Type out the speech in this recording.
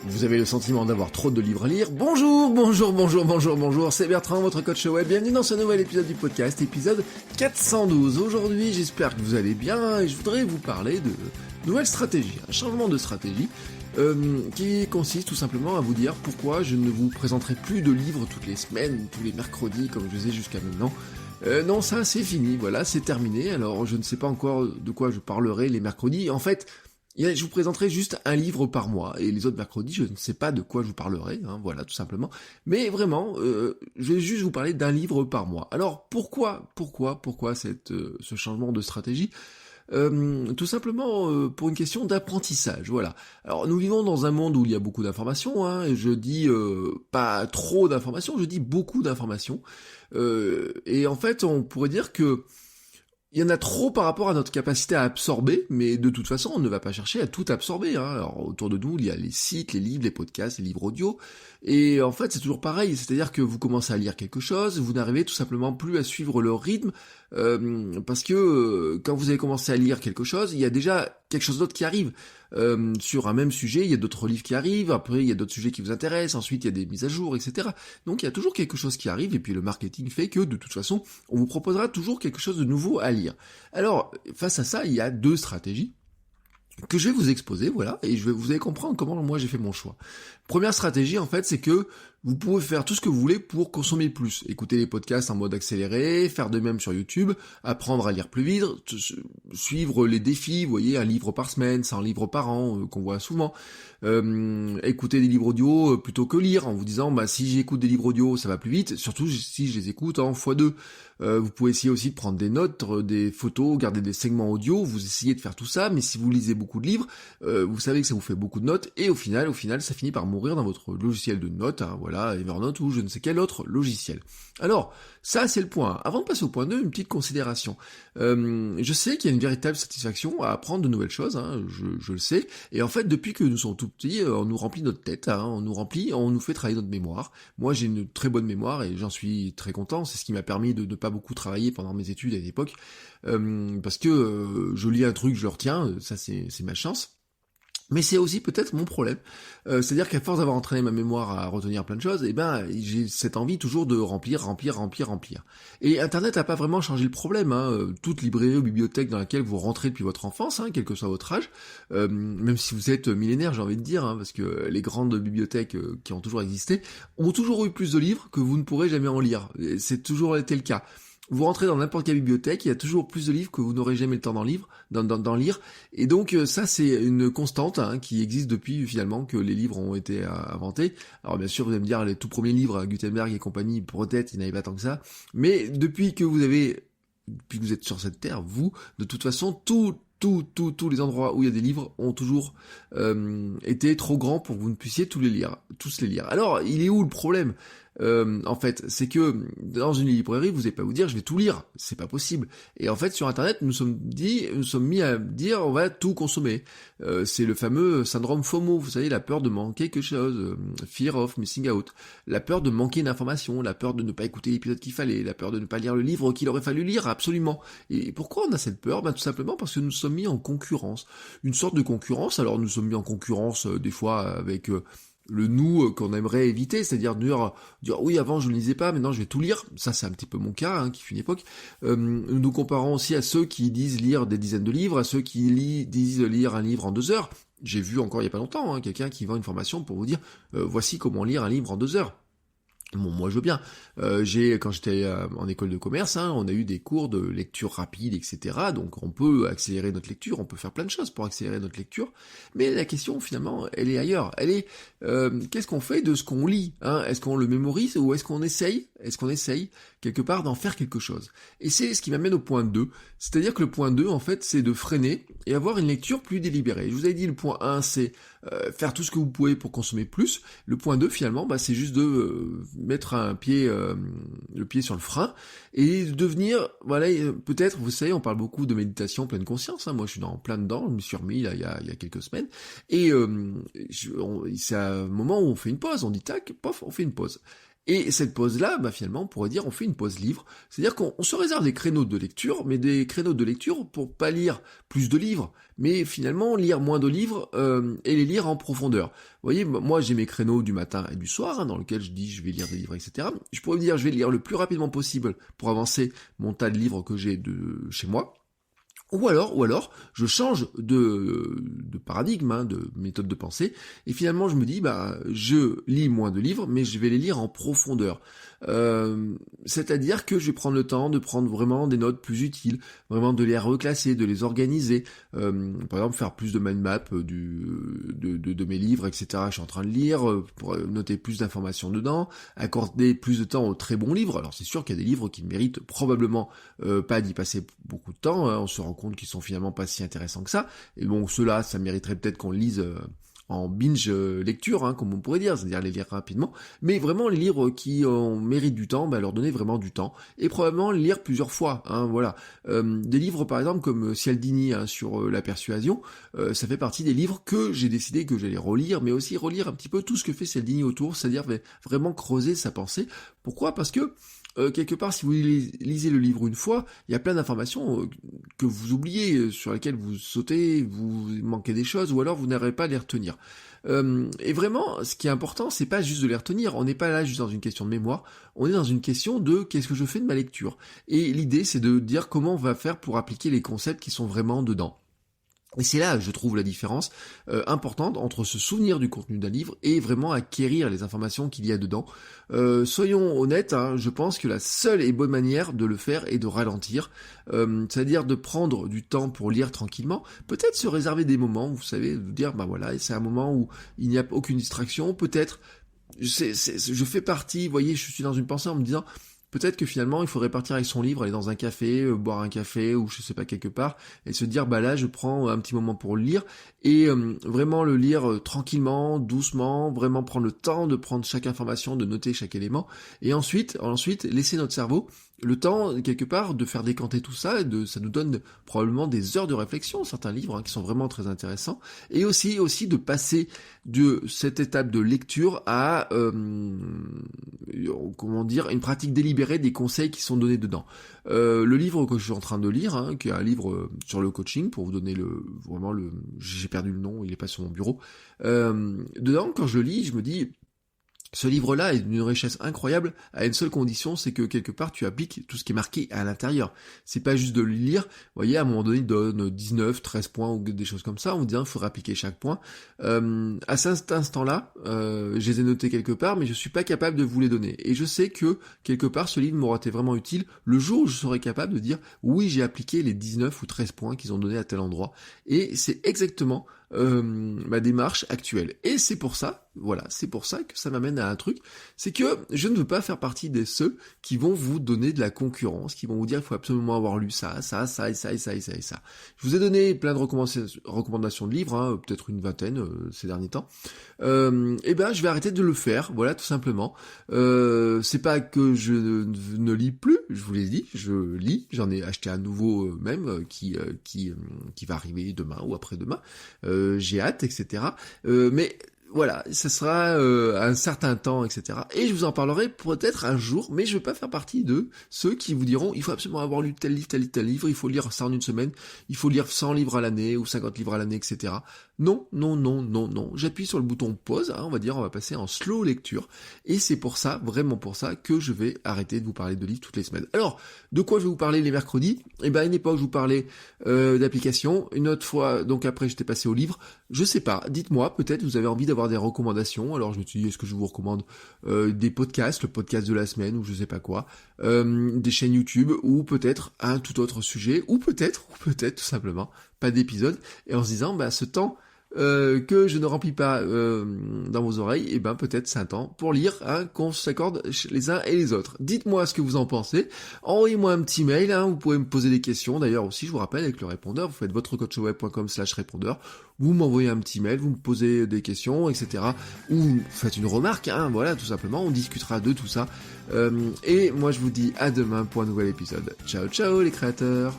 Vous avez le sentiment d'avoir trop de livres à lire? Bonjour, c'est Bertrand, votre coach web. Bienvenue dans ce nouvel épisode du podcast, épisode 412. Aujourd'hui, j'espère que vous allez bien et je voudrais vous parler de nouvelle stratégie, un changement de stratégie qui consiste tout simplement à vous dire pourquoi je ne vous présenterai plus de livres toutes les semaines, tous les mercredis comme je faisais jusqu'à maintenant. Non, ça c'est fini, voilà, c'est terminé. Alors je ne sais pas encore de quoi je parlerai les mercredis. En fait, je vous présenterai juste un livre par mois, et les autres mercredis, je ne sais pas de quoi je vous parlerai, voilà, tout simplement. Mais vraiment, je vais juste vous parler d'un livre par mois. Alors, pourquoi ce changement de stratégie ? Tout simplement pour une question d'apprentissage, voilà. Alors, nous vivons dans un monde où il y a beaucoup d'informations, et je dis pas trop d'informations, je dis beaucoup d'informations. Et en fait, on pourrait dire que il y en a trop par rapport à notre capacité à absorber, mais de toute façon, on ne va pas chercher à tout absorber. Alors, autour de nous, il y a les sites, les livres, les podcasts, les livres audio, et en fait, c'est toujours pareil, c'est-à-dire que vous commencez à lire quelque chose, vous n'arrivez tout simplement plus à suivre le rythme, parce que quand vous avez commencé à lire quelque chose, il y a déjà quelque chose d'autre qui arrive. Sur un même sujet, il y a d'autres livres qui arrivent, après il y a d'autres sujets qui vous intéressent, ensuite il y a des mises à jour, etc. Donc il y a toujours quelque chose qui arrive, et puis le marketing fait que, de toute façon, on vous proposera toujours quelque chose de nouveau à lire. Alors, face à ça, il y a deux stratégies que je vais vous exposer, voilà, et vous allez comprendre comment moi j'ai fait mon choix. Première stratégie, en fait, c'est que vous pouvez faire tout ce que vous voulez pour consommer plus. Écouter les podcasts en mode accéléré, faire de même sur YouTube, apprendre à lire plus vite, suivre les défis, vous voyez, un livre par semaine, 100 livres par an, qu'on voit souvent. Écouter des livres audio plutôt que lire, en vous disant, si j'écoute des livres audio, ça va plus vite, surtout si je les écoute en x2. Vous pouvez essayer aussi de prendre des notes, des photos, garder des segments audio, vous essayez de faire tout ça, mais si vous lisez beaucoup de livres, vous savez que ça vous fait beaucoup de notes, et au final, ça finit par mourir dans votre logiciel de notes, voilà, Evernote ou je ne sais quel autre logiciel. Alors, ça c'est le point 1. Avant de passer au point 2, une petite considération. Je sais qu'il y a une véritable satisfaction à apprendre de nouvelles choses, je le sais, et en fait, depuis que nous sommes tout petits, on nous remplit notre tête, on nous fait travailler notre mémoire. Moi, j'ai une très bonne mémoire, et j'en suis très content, c'est ce qui m'a permis de ne pas beaucoup travailler pendant mes études à l'époque, parce que je lis un truc, je le retiens, ça c'est ma chance. Mais c'est aussi peut-être mon problème, c'est-à-dire qu'à force d'avoir entraîné ma mémoire à retenir plein de choses, j'ai cette envie toujours de remplir. Et Internet n'a pas vraiment changé le problème, toute librairie ou bibliothèque dans laquelle vous rentrez depuis votre enfance, quel que soit votre âge, même si vous êtes millénaire, j'ai envie de dire, parce que les grandes bibliothèques qui ont toujours existé ont toujours eu plus de livres que vous ne pourrez jamais en lire. Et c'est toujours été le cas. Vous rentrez dans n'importe quelle bibliothèque, il y a toujours plus de livres que vous n'aurez jamais le temps d'en lire. Et donc ça c'est une constante qui existe depuis finalement que les livres ont été inventés. Alors bien sûr vous allez me dire les tout premiers livres, Gutenberg et compagnie, peut-être ils n'avaient pas tant que ça. Mais depuis que vous êtes sur cette terre, vous, de toute façon, tous les endroits où il y a des livres ont toujours été trop grands pour que vous ne puissiez tous les lire. Alors, il est où le problème ? En fait, c'est que dans une librairie, vous n'allez pas vous dire je vais tout lire, c'est pas possible. Et en fait, sur Internet, nous sommes mis à dire on va tout consommer. C'est le fameux syndrome FOMO, vous savez, la peur de manquer quelque chose, fear of missing out, la peur de manquer d'informations, la peur de ne pas écouter l'épisode qu'il fallait, la peur de ne pas lire le livre qu'il aurait fallu lire absolument. Et pourquoi on a cette peur ? Tout simplement parce que nous sommes mis en concurrence, une sorte de concurrence. Alors nous sommes mis en concurrence des fois avec le nous qu'on aimerait éviter, c'est-à-dire dire oui avant je ne lisais pas, maintenant je vais tout lire, ça c'est un petit peu mon cas, qui fut une époque. Nous nous comparons aussi à ceux qui disent lire des dizaines de livres, à ceux qui disent lire un livre en 2 heures. J'ai vu encore il y a pas longtemps quelqu'un qui vend une formation pour vous dire voici comment lire un livre en 2 heures. Bon, moi je veux bien. Quand j'étais en école de commerce, on a eu des cours de lecture rapide, etc. Donc on peut accélérer notre lecture, on peut faire plein de choses pour accélérer notre lecture. Mais la question finalement, elle est ailleurs. Elle est qu'est-ce qu'on fait de ce qu'on lit ? Est-ce qu'on le mémorise ou est-ce qu'on essaye quelque part d'en faire quelque chose ? Et c'est ce qui m'amène au point 2. C'est-à-dire que le point 2, en fait, c'est de freiner et avoir une lecture plus délibérée. Je vous avais dit le point 1, c'est faire tout ce que vous pouvez pour consommer plus. Le point 2, finalement, c'est juste de mettre le pied sur le frein et de devenir, voilà, peut-être, vous savez, on parle beaucoup de méditation pleine conscience. Moi, je suis plein dedans. Je me suis remis là, il y a quelques semaines. Et c'est un moment où on fait une pause. On dit tac, pof, on fait une pause. Et cette pause-là, finalement, on pourrait dire, on fait une pause livre. C'est-à-dire qu'on se réserve des créneaux de lecture, mais des créneaux de lecture pour pas lire plus de livres, mais finalement lire moins de livres et les lire en profondeur. Vous voyez, moi j'ai mes créneaux du matin et du soir, dans lesquels je dis je vais lire des livres, etc. Je pourrais me dire je vais lire le plus rapidement possible pour avancer mon tas de livres que j'ai de chez moi. Ou alors, je change de paradigme, de méthode de pensée, et finalement je me dis, je lis moins de livres, mais je vais les lire en profondeur. C'est-à-dire que je vais prendre le temps de prendre vraiment des notes plus utiles, vraiment de les reclasser, de les organiser, par exemple faire plus de mind map de mes livres, etc. Je suis en train de lire, pour noter plus d'informations dedans, accorder plus de temps aux très bons livres. Alors c'est sûr qu'il y a des livres qui méritent probablement pas d'y passer beaucoup de temps, on se rend compte qu'ils sont finalement pas si intéressants que ça, et bon ceux-là ça mériterait peut-être qu'on lise en binge lecture, comme on pourrait dire, c'est-à-dire les lire rapidement, mais vraiment les livres qui méritent du temps, leur donner vraiment du temps, et probablement les lire plusieurs fois, voilà. Des livres par exemple comme Cialdini sur la persuasion, ça fait partie des livres que j'ai décidé que j'allais relire, mais aussi relire un petit peu tout ce que fait Cialdini autour, c'est-à-dire vraiment creuser sa pensée. Pourquoi ? Parce que quelque part, si vous lisez le livre une fois, il y a plein d'informations que vous oubliez, sur lesquelles vous sautez, vous manquez des choses, ou alors vous n'arrivez pas à les retenir. Et vraiment, ce qui est important, c'est pas juste de les retenir, on n'est pas là juste dans une question de mémoire, on est dans une question de qu'est-ce que je fais de ma lecture. Et l'idée, c'est de dire comment on va faire pour appliquer les concepts qui sont vraiment dedans. Et c'est là, je trouve, la différence importante entre se souvenir du contenu d'un livre et vraiment acquérir les informations qu'il y a dedans. Soyons honnêtes, je pense que la seule et bonne manière de le faire est de ralentir, c'est-à-dire de prendre du temps pour lire tranquillement, peut-être se réserver des moments, vous savez, de dire, voilà, c'est un moment où il n'y a aucune distraction, peut-être, je fais partie, vous voyez, je suis dans une pensée en me disant, peut-être que finalement, il faudrait partir avec son livre, aller dans un café, boire un café, ou je sais pas, quelque part, et se dire, là, je prends un petit moment pour le lire, et vraiment le lire tranquillement, doucement, vraiment prendre le temps de prendre chaque information, de noter chaque élément, et ensuite, laisser notre cerveau le temps, quelque part, de faire décanter tout ça, ça nous donne probablement des heures de réflexion, certains livres qui sont vraiment très intéressants, et aussi de passer de cette étape de lecture à, une pratique délibérée des conseils qui sont donnés dedans. Le livre que je suis en train de lire, qui est un livre sur le coaching, pour vous donner j'ai perdu le nom, il est pas sur mon bureau, dedans, quand je le lis, je me dis, ce livre-là est d'une richesse incroyable à une seule condition, c'est que quelque part tu appliques tout ce qui est marqué à l'intérieur. C'est pas juste de le lire, vous voyez, à un moment donné il donne 19, 13 points ou des choses comme ça, on dit il faudra appliquer chaque point. À cet instant-là, je les ai notés quelque part, mais je suis pas capable de vous les donner. Et je sais que quelque part ce livre m'aura été vraiment utile le jour où je serai capable de dire oui, j'ai appliqué les 19 ou 13 points qu'ils ont donnés à tel endroit. Et c'est exactement ma démarche actuelle. Et c'est pour ça que ça m'amène à un truc, c'est que je ne veux pas faire partie de ceux qui vont vous donner de la concurrence, qui vont vous dire il faut absolument avoir lu ça, et ça. Je vous ai donné plein de recommandations de livres, peut-être une vingtaine ces derniers temps. Je vais arrêter de le faire, voilà, tout simplement. C'est pas que je ne lis plus, je vous l'ai dit, je lis, j'en ai acheté un nouveau même qui va arriver demain ou après-demain. J'ai hâte, etc. Mais voilà, ça sera un certain temps, etc. Et je vous en parlerai peut-être un jour, mais je ne veux pas faire partie de ceux qui vous diront il faut absolument avoir lu tel livre, il faut lire ça en une semaine, il faut lire 100 livres à l'année ou 50 livres à l'année, etc. Non. J'appuie sur le bouton pause, on va passer en slow lecture. Et c'est pour ça, vraiment pour ça, que je vais arrêter de vous parler de livres toutes les semaines. Alors, de quoi je vais vous parler les mercredis ? À une époque, je vous parlais d'applications. Une autre fois, donc après, j'étais passé au livre. Je sais pas, dites-moi, peut-être vous avez envie d'avoir des recommandations. Alors, je me suis dit, est-ce que je vous recommande des podcasts, le podcast de la semaine, ou je sais pas quoi, des chaînes YouTube, ou peut-être un tout autre sujet, ou peut-être tout simplement, pas d'épisode, et en se disant, ce temps que je ne remplis pas dans vos oreilles, peut-être c'est un temps pour lire, qu'on s'accorde les uns et les autres. Dites-moi ce que vous en pensez, envoyez-moi un petit mail, vous pouvez me poser des questions, d'ailleurs aussi je vous rappelle avec le répondeur, vous faites votrecoachweb.com/répondeur, vous m'envoyez un petit mail, vous me posez des questions, etc. Ou vous faites une remarque, voilà, tout simplement, on discutera de tout ça. Et moi je vous dis à demain pour un nouvel épisode. Ciao les créateurs.